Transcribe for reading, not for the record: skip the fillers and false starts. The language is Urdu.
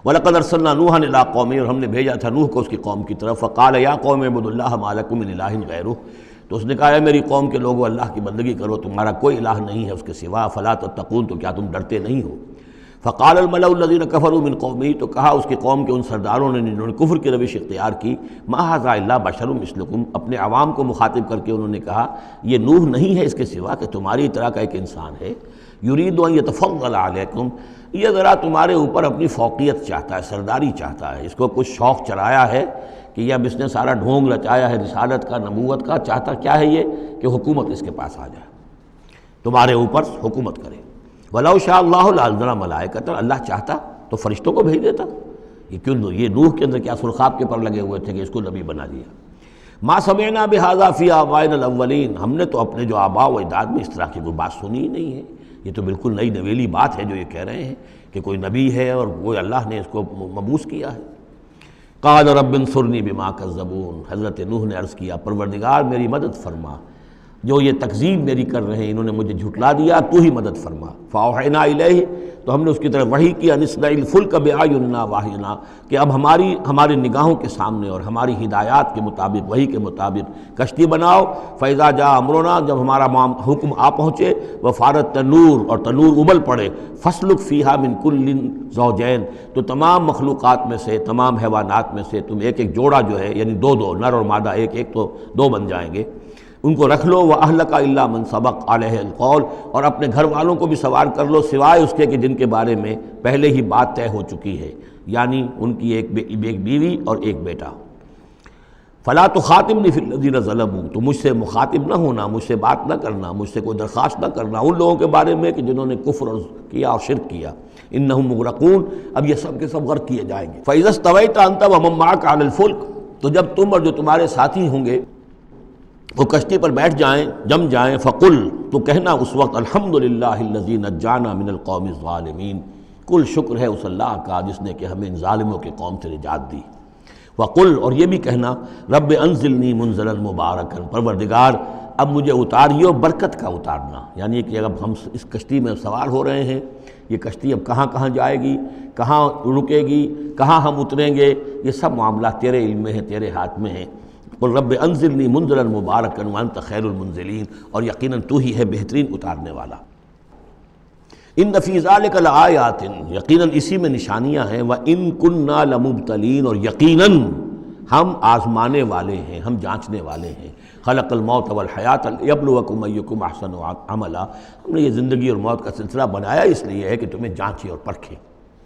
وَلَقَدْ أَرْسَلْنَا نُوحًا إِلَىٰ قَوْمِهِ، اور ہم نے بھیجا تھا نوح کو اس کی قوم کی طرف، فَقَالَ يَا قَوْمِ اعْبُدُوا اللَّهَ مَا لَكُم مِّنْ إِلَٰهٍ غَيْرُهُ، تو اس نے کہا اے میری قوم کے لوگو اللہ کی بندگی کرو، تمہارا کوئی الہ نہیں ہے اس کے سوا، فَلَا تَتَّقُونَ، تو کیا تم ڈرتے نہیں ہو؟ فقال الملأ الذين كفروا من قومه، تو کہا اس کی قوم کے ان سرداروں نے جنہوں نے کفر کی روش اختیار کی، ما ھذا الا بشر مثلکم، اپنے عوام کو مخاطب کر کے انہوں نے کہا یہ نوح نہیں ہے اس کے سوا کہ تمہاری طرح کا ایک انسان ہے، یرید ان یتفضل علیکم، یہ ذرا تمہارے اوپر اپنی فوقیت چاہتا ہے، سرداری چاہتا ہے، اس کو کچھ شوق چرایا ہے کہ اب اس نے سارا ڈھونگ رچایا ہے رسالت کا، نبوت کا، چاہتا کیا ہے یہ کہ حکومت اس کے پاس آ جائے، تمہارے اوپر حکومت کرے۔ وَلَوْ شَاءَ اللَّهُ لَأَنزَلَ مَلَائِكَةً، اللہ چاہتا تو فرشتوں کو بھیج دیتا، یہ کیوں یہ نوح کے اندر کیا سرخاب کے پر لگے ہوئے تھے کہ اس کو نبی بنا دیا۔ مَا سَمِعْنَا بِهَذَا فِي آبَائِنَا الْأَوَّلِينَ، ہم نے تو اپنے جو آباء و اجداد میں اس طرح کی کوئی بات سنی ہی نہیں ہے، یہ تو بالکل نئی نویلی بات ہے جو یہ کہہ رہے ہیں کہ کوئی نبی ہے اور وہ اللہ نے اس کو مبعوث کیا ہے۔ قَالَ رَبِّ انصُرْنِی بِمَا كَذَّبُونِ، حضرت نوح نے عرض کیا پروردگار میری مدد فرما، جو یہ تکذیب میری کر رہے ہیں، انہوں نے مجھے جھٹلا دیا، تو ہی مدد فرما۔ فَأَوْحَيْنَا إِلَيْهِ، تو ہم نے اس کی طرف وحی کیا، نِصْنَعِ الْفُلْكَ بِأَعْيُنِنَا وَحْيِنَا، کہ اب ہماری نگاہوں کے سامنے اور ہماری ہدایات کے مطابق، وحی کے مطابق کشتی بناؤ۔ فَإِذَا جَاءَ أَمْرُنَا، جب ہمارا حکم آ پہنچے، وَفَارَ التَّنُّورُ، اور تنور ابل پڑے، فَاسْلُكْ فِيهَا مِن كُلٍّ زَوْجَيْنِ، تو تمام مخلوقات میں سے، تمام حیوانات میں سے تم ایک ایک جوڑا جو ہے، یعنی دو نر اور مادہ ایک تو دو بن جائیں گے، ان کو رکھ لو۔ وَأَهْلَكَ إِلَّا مَنْ سَبَقَ عَلَيْهِ الْقَوْلُ، اور اپنے گھر والوں کو بھی سوار کر لو سوائے اس کے کہ جن کے بارے میں پہلے ہی بات طے ہو چکی ہے، یعنی ان کی ایک بیوی اور ایک بیٹا۔ فَلَا تُخَاطِبْنِي فِي الَّذِينَ ظَلَمُوا، تو مجھ سے مخاطب نہ ہونا، مجھ سے بات نہ کرنا، مجھ سے کوئی درخواست نہ کرنا ان لوگوں کے بارے میں کہ جنہوں نے کفر کیا اور شرک کیا۔ إِنَّهُمْ مُغْرَقُونَ، اب یہ سب کے سب غرق کیے جائیں گے۔ فَإِذَا اسْتَوَيْتَ أَنْتَ وَمَن مَّعَكَ عَلَى الْفُلْكِ، تو جب تم اور جو تمہارے ساتھی ہوں گے وہ کشتی پر بیٹھ جائیں، جم جائیں، فقل، تو کہنا اس وقت الحمدللہ الذی نجانا من القوم الظالمین، کل شکر ہے اس اللہ کا جس نے کہ ہمیں ان ظالموں کی قوم سے نجات دی۔ وقل، اور یہ بھی کہنا رب انزلنی منزلا مبارکا، پروردگار اب مجھے اتاریو برکت کا اتارنا، یعنی کہ اب ہم اس کشتی میں سوار ہو رہے ہیں، یہ کشتی اب کہاں کہاں جائے گی، کہاں رکے گی، کہاں ہم اتریں گے، یہ سب معاملات تیرے علم میں ہیں، تیرے ہاتھ میں ہیں۔ قل رب انزلنی منزلا مبارکا وانت خیر المنزلین، اور یقیناً تو ہی ہے بہترین اتارنے والا۔ ان فی ذلک لآیات، یقیناً اسی میں نشانیاں ہیں، وان کنا لمبتلین، اور یقیناً ہم آزمانے والے ہیں، ہم جانچنے والے ہیں۔ خلق الموت والحیات لیبلوکم ایکم احسن عملا، ہم نے یہ زندگی اور موت کا سلسلہ بنایا اس لیے ہے کہ تمہیں جانچے اور پرکھے۔